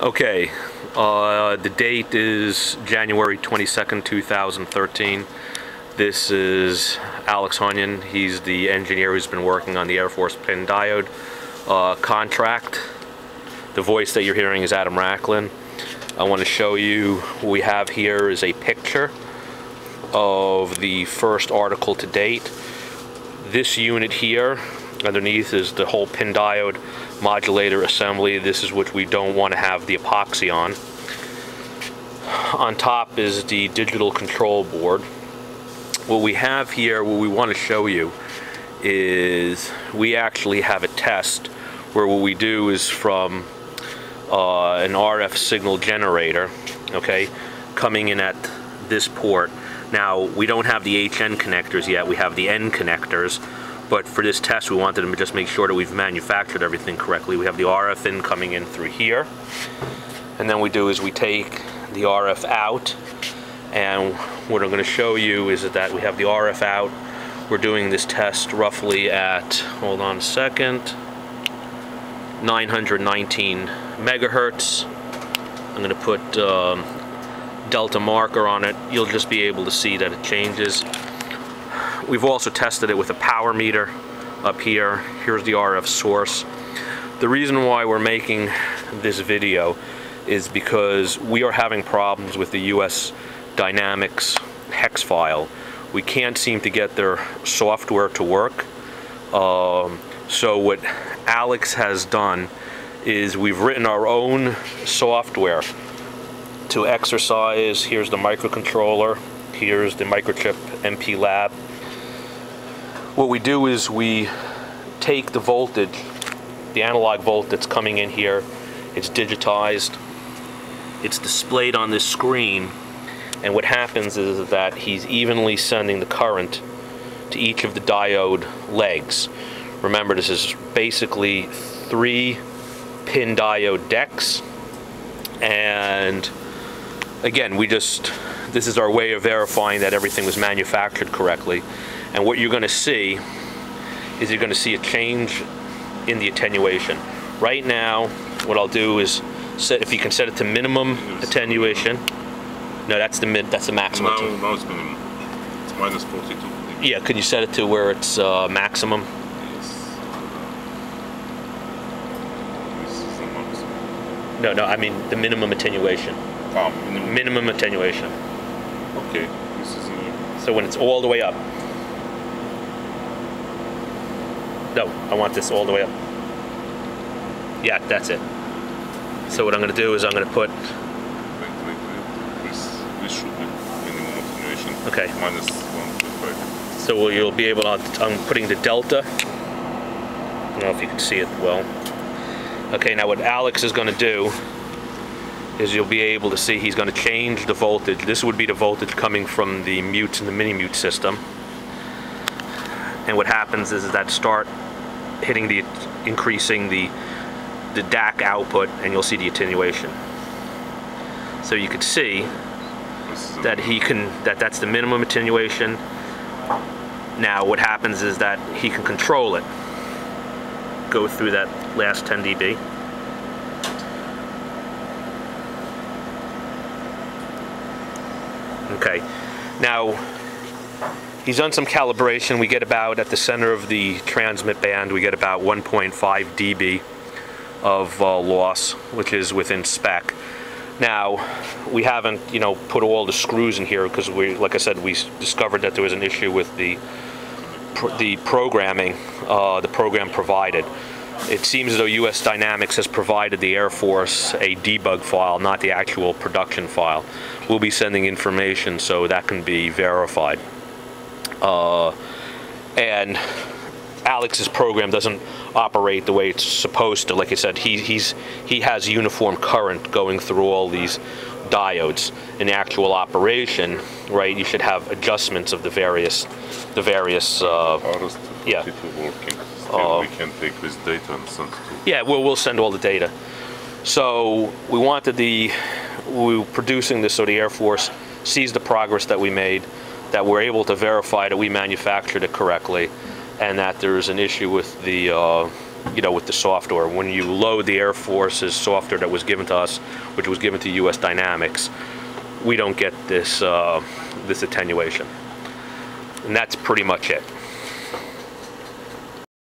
Okay, the date is January 22nd, 2013. This is Alex Hunyon. He's the engineer who's been working on the Air Force PIN Diode contract. The voice that you're hearing is Adam Racklin. I want to show you what we have here is a picture of the first article to date. This unit here underneath is the whole PIN Diode Modulator assembly. This is what we don't want to have the epoxy on. On top is the digital control board. What we have here, what we want to show you, is we actually have a test where what we do is from an RF signal generator, okay, coming in at this port. Now, we don't have the HN connectors yet, we have the N connectors, but for this test we wanted to just make sure that we've manufactured everything correctly. We have the RF in coming in through here, and then we do is we take the RF out, and what I'm going to show you is that we have the RF out. We're doing this test roughly at, hold on a second, 919 megahertz. I'm going to put delta marker on it. You'll just be able to see that it changes. We've also tested it with a power meter up here. Here's the RF source. The reason why we're making this video is because we are having problems with the US Dynamics hex file. We can't seem to get their software to work. So what Alex has done is we've written our own software to exercise. Here's the microcontroller, here's the microchip MP lab. What we do is we take the voltage, the analog volt that's coming in here, it's digitized, it's displayed on this screen, and what happens is that he's evenly sending the current to each of the diode legs. Remember, this is basically 3 pin diode decks, and again, this is our way of verifying that everything was manufactured correctly. And what you're going to see is you're going to see a change in the attenuation. Right now, what I'll do is if you can set it to minimum attenuation. No, that's the maximum. Now it's minimum. It's minus 42. Yeah, could you set it to where it's maximum? Yes. This is the maximum. No, I mean the minimum attenuation. Minimum attenuation. Okay, this is the... So when it's all the way up. No, I want this all the way up. Yeah, that's it. So what I'm going to do is I'm going to put... Wait. This should be minimum attenuation. Okay. Minus 1.5. So you'll be able to... I'm putting the delta. I don't know if you can see it well. Okay, now what Alex is going to do is you'll be able to see he's going to change the voltage. This would be the voltage coming from the mutes and the mini-mute system. And what happens is that start hitting increasing the DAC output, and you'll see the attenuation. So you can see that that's the minimum attenuation. Now what happens is that he can control it. Go through that last 10 dB. Okay, now he's done some calibration. We get about, at the center of the transmit band, we get about 1.5 dB of loss, which is within spec. Now, we haven't, put all the screws in here because like I said, we discovered that there was an issue with the programming, the program provided. It seems as though US Dynamics has provided the Air Force a debug file, not the actual production file. We'll be sending information so that can be verified. And Alex's program doesn't operate the way it's supposed to. Like I said, he has uniform current going through all these diodes. In the actual operation, right, you should have adjustments of the various yeah. We can take this data and send it to... Yeah, we'll send all the data. So we wanted we're producing this so the Air Force sees the progress that we made, that we're able to verify that we manufactured it correctly, and that there's an issue with the you know, with the software. When you load the Air Force's software that was given to us, which was given to US Dynamics, we don't get this this attenuation. And that's pretty much it.